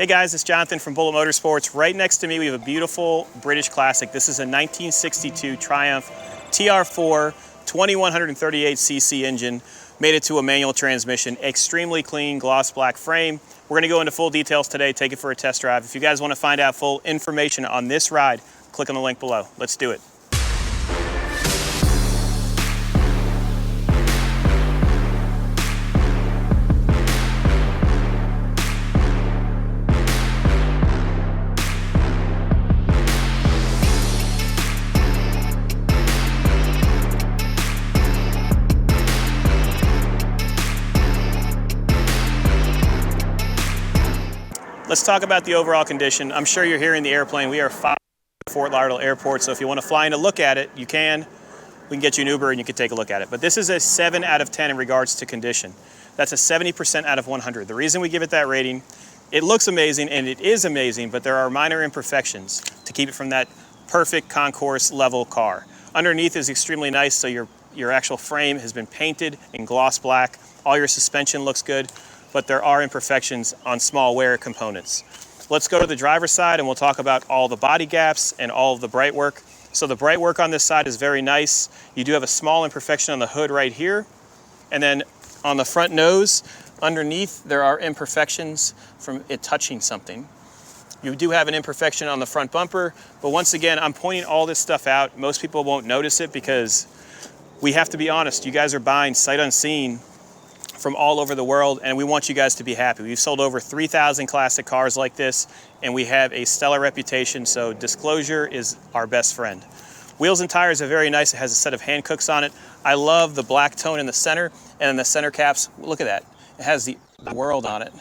Hey guys, it's Jonathan from Bullet Motorsports. Right next to me we have a beautiful British classic. This is a 1962 Triumph TR4 2138cc engine. Made it to a manual transmission. Extremely clean gloss black frame. We're going to go into full details today, take it for a test drive. If you guys want to find out full information on this ride, click on the link below. Let's do it. Let's talk about the overall condition. I'm sure you're hearing the airplane. We are at Fort Lauderdale Airport, so if you want to fly in to look at it, you can. We can get you an Uber and you can take a look at it. But this is a 7 out of 10 in regards to condition. That's a 70% out of 100. The reason we give it that rating, it looks amazing and it is amazing, but there are minor imperfections to keep it from that perfect concourse level car. Underneath is extremely nice, so your actual frame has been painted in gloss black. All your suspension looks good, but there are imperfections on small wear components. Let's go to the driver's side and we'll talk about all the body gaps and all of the bright work. So the bright work on this side is very nice. You do have a small imperfection on the hood right here. And then on the front nose, underneath, there are imperfections from it touching something. You do have an imperfection on the front bumper, but once again, I'm pointing all this stuff out. Most people won't notice it because we have to be honest, you guys are buying sight unseen from all over the world, and we want you guys to be happy. We've sold over 3,000 classic cars like this, and we have a stellar reputation, so disclosure is our best friend. Wheels and tires are very nice. It has a set of hand cooks on it. I love the black tone in the center, and in the center caps, look at that. It has the world on it.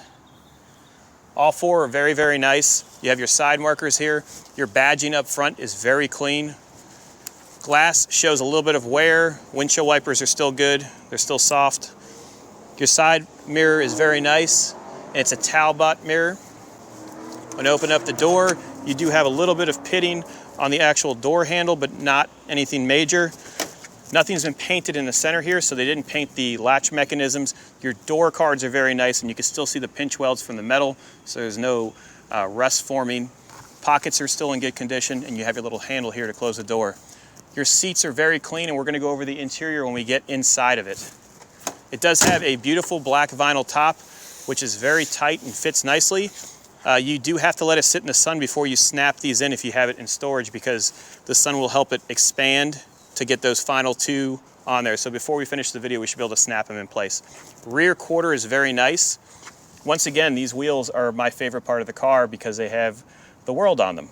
All four are very, very nice. You have your side markers here. Your badging up front is very clean. Glass shows a little bit of wear. Windshield wipers are still good. They're still soft. Your side mirror is very nice, and it's a Talbot mirror. When you open up the door, you do have a little bit of pitting on the actual door handle, but not anything major. Nothing's been painted in the center here, so they didn't paint the latch mechanisms. Your door cards are very nice, and you can still see the pinch welds from the metal, so there's no rust forming. Pockets are still in good condition, and you have your little handle here to close the door. Your seats are very clean, and we're gonna go over the interior when we get inside of it. It does have a beautiful black vinyl top, which is very tight and fits nicely. You do have to let it sit in the sun before you snap these in if you have it in storage, because the sun will help it expand to get those final two on there. So before we finish the video, we should be able to snap them in place. Rear quarter is very nice. Once again, these wheels are my favorite part of the car because they have the world on them.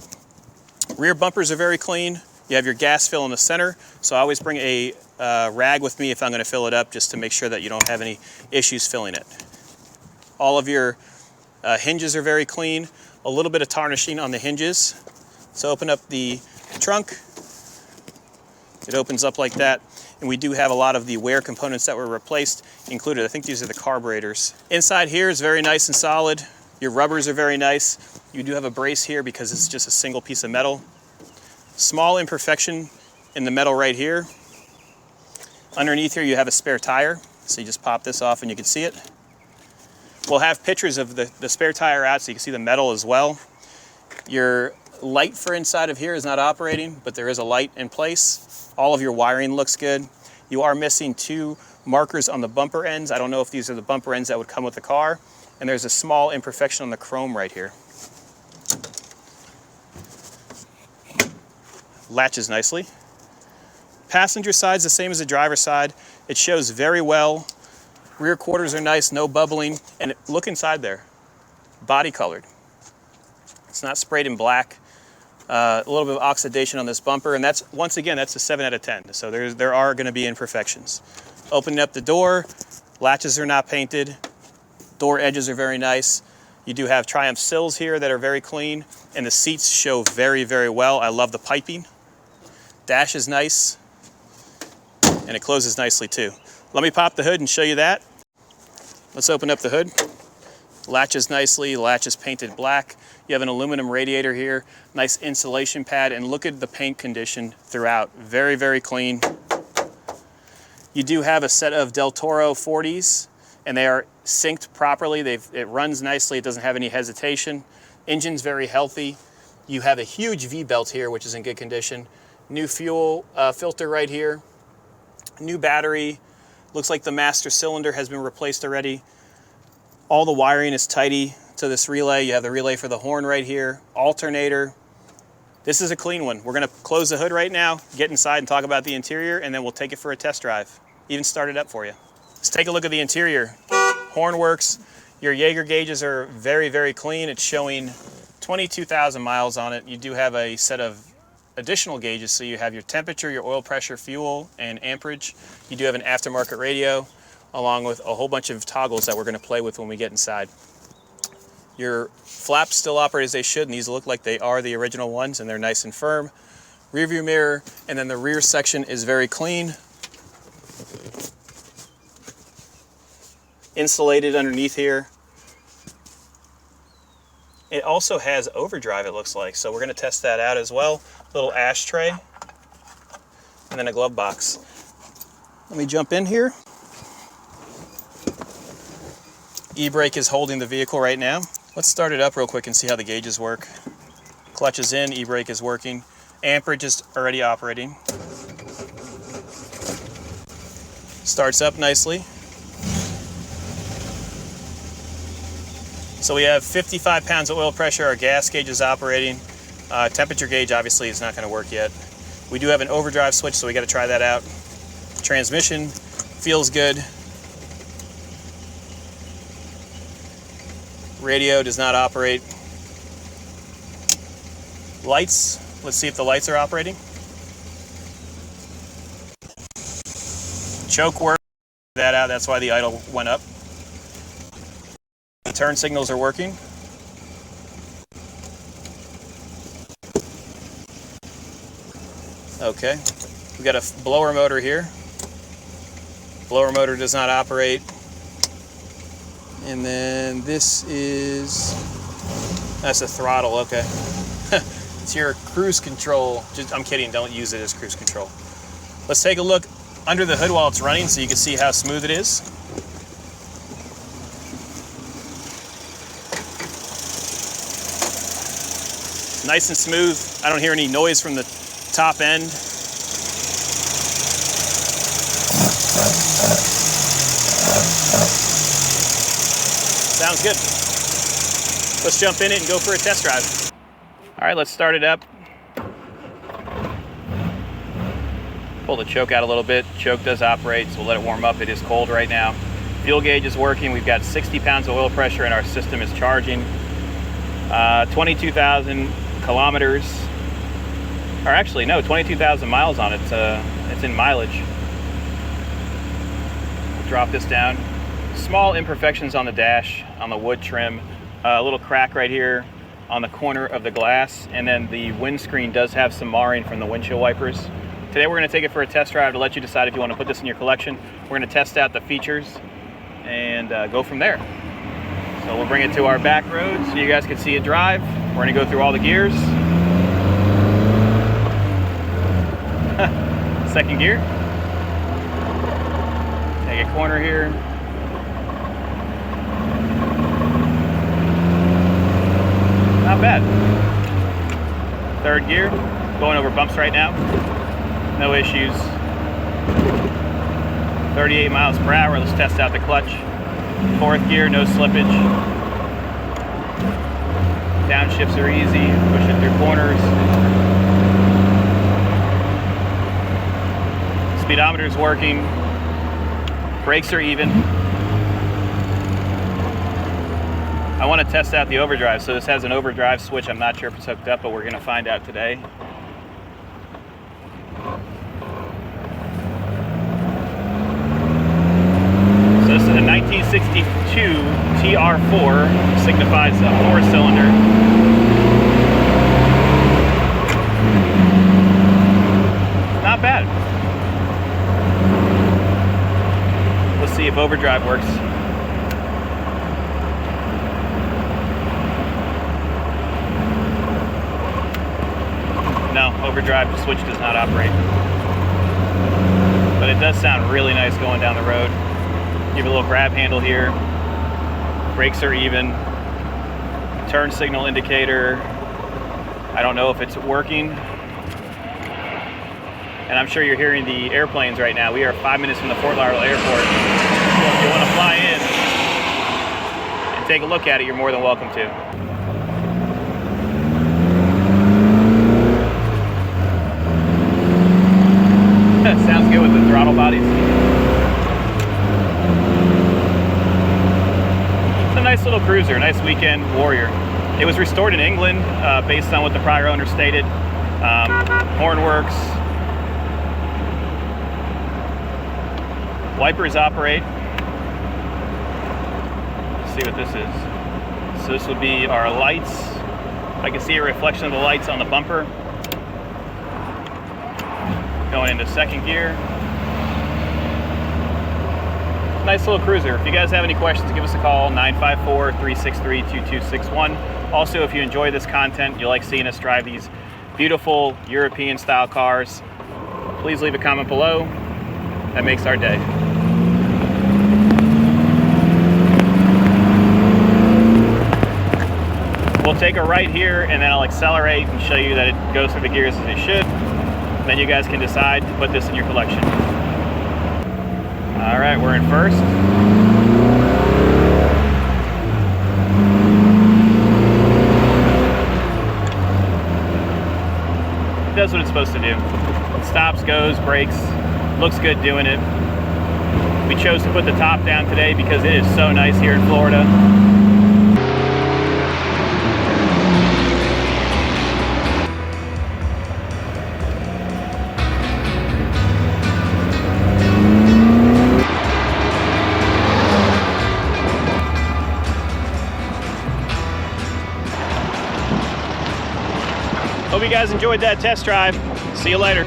Rear bumpers are very clean. You have your gas fill in the center, so I always bring a rag with me if I'm going to fill it up, just to make sure that you don't have any issues filling it. All of your hinges are very clean. A little bit of tarnishing on the hinges. So open up the trunk. It opens up like that, and we do have a lot of the wear components that were replaced included. I think these are the carburetors. Inside here is very nice and solid. Your rubbers are very nice. You do have a brace here because it's just a single piece of metal. Small imperfection in the metal right here. Underneath here you have a spare tire, so you just pop this off and you can see it. We'll have pictures of the spare tire out so you can see the metal as well. Your light for inside of here is not operating, but there is a light in place. All of your wiring looks good. You are missing 2 markers on the bumper ends. I don't know if these are the bumper ends that would come with the car. And there's a small imperfection on the chrome right here. Latches nicely. Passenger side's the same as the driver's side. It shows very well. Rear quarters are nice, no bubbling. And look inside there, body colored. It's not sprayed in black. A little bit of oxidation on this bumper, and that's, once again, that's a 7 out of 10. So there are gonna be imperfections. Opening up the door, latches are not painted. Door edges are very nice. You do have Triumph sills here that are very clean, and the seats show very, very well. I love the piping. Dash is nice, and it closes nicely too. Let me pop the hood and show you that. Let's open up the hood. Latches nicely, latches painted black. You have an aluminum radiator here, nice insulation pad, and look at the paint condition throughout. Very, very clean. You do have a set of Del Toro 40s and they are synced properly. It runs nicely. It doesn't have any hesitation. Engine's very healthy. You have a huge V-belt here, which is in good condition. New fuel filter right here. New battery. Looks like the master cylinder has been replaced already. All the wiring is tidy to this relay. You have the relay for the horn right here. Alternator. This is a clean one. We're going to close the hood right now, get inside and talk about the interior, and then we'll take it for a test drive. Even start it up for you. Let's take a look at the interior. Horn works. Your Jaeger gauges are very, very clean. It's showing 22,000 miles on it. You do have a set of additional gauges, so you have your temperature, your oil pressure, fuel, and amperage. You do have an aftermarket radio, along with a whole bunch of toggles that we're going to play with when we get inside. Your flaps still operate as they should, and these look like they are the original ones, and they're nice and firm. Rear view mirror, and then the rear section is very clean. Insulated underneath here. It also has overdrive, it looks like, so we're going to test that out as well. Little ashtray, and then a glove box. Let me jump in here. E-brake is holding the vehicle right now. Let's start it up real quick and see how the gauges work. Clutch is in, e-brake is working. Amperage is already operating. Starts up nicely. So we have 55 pounds of oil pressure. Our gas gauge is operating. Temperature gauge obviously is not going to work yet. We do have an overdrive switch, so we got to try that out. Transmission feels good. Radio does not operate. Lights, let's see if the lights are operating. Choke work, that out, that's why the idle went up. The turn signals are working. Okay, we got a blower motor here. Blower motor does not operate. And then this is, that's a throttle, okay. It's your cruise control. I'm kidding, don't use it as cruise control. Let's take a look under the hood while it's running so you can see how smooth it is. Nice and smooth. I don't hear any noise from the top end. Sounds good. Let's jump in it and go for a test drive. All right, let's start it up. Pull the choke out a little bit. Choke does operate, so we'll let it warm up. It is cold right now. Fuel gauge is working. We've got 60 pounds of oil pressure and our system is charging. 22,000 kilometers, or actually no, 22,000 miles on it. It's in mileage. Drop this down. Small imperfections on the dash, on the wood trim, a little crack right here on the corner of the glass, and then the windscreen does have some marring from the windshield wipers. Today we're going to take it for a test drive to let you decide if you want to put this in your collection. We're going to test out the features and go from there. So we'll bring it to our back road so you guys can see it drive. We're going to go through all the gears. Second gear. Take a corner here. Not bad. Third gear, going over bumps right now. No issues. 38 miles per hour. Let's test out the clutch. Fourth gear, no slippage. Downshifts are easy, pushing through corners. Speedometer's working. Brakes are even. I want to test out the overdrive. So this has an overdrive switch. I'm not sure if it's hooked up, but we're going to find out today. So this is a 1962 TR4, signifies a 4-cylinder. Not bad. Let's see if overdrive works. No, overdrive switch does not operate. But it does sound really nice going down the road. Give it a little grab handle here. Brakes are even. Turn signal indicator. I don't know if it's working. And I'm sure you're hearing the airplanes right now. We are 5 minutes from the Fort Lauderdale Airport. So if you want to fly in and take a look at it, you're more than welcome to. Sounds good with the throttle bodies. It's a nice little cruiser, nice weekend warrior. It was restored in England based on what the prior owner stated. Horn works. Wipers operate. Let's see what this is. So this would be our lights. I can see a reflection of the lights on the bumper. Going into second gear. Nice little cruiser. If you guys have any questions, give us a call, 954-363-2261. Also, if you enjoy this content, you like seeing us drive these beautiful European style cars, please leave a comment below. That makes our day. We'll take a right here and then I'll accelerate and show you that it goes through the gears as it should. Then you guys can decide to put this in your collection. All right, we're in first. It does what it's supposed to do. It stops, goes, brakes, looks good doing it. We chose to put the top down today because it is so nice here in Florida. Hope you guys enjoyed that test drive. See you later.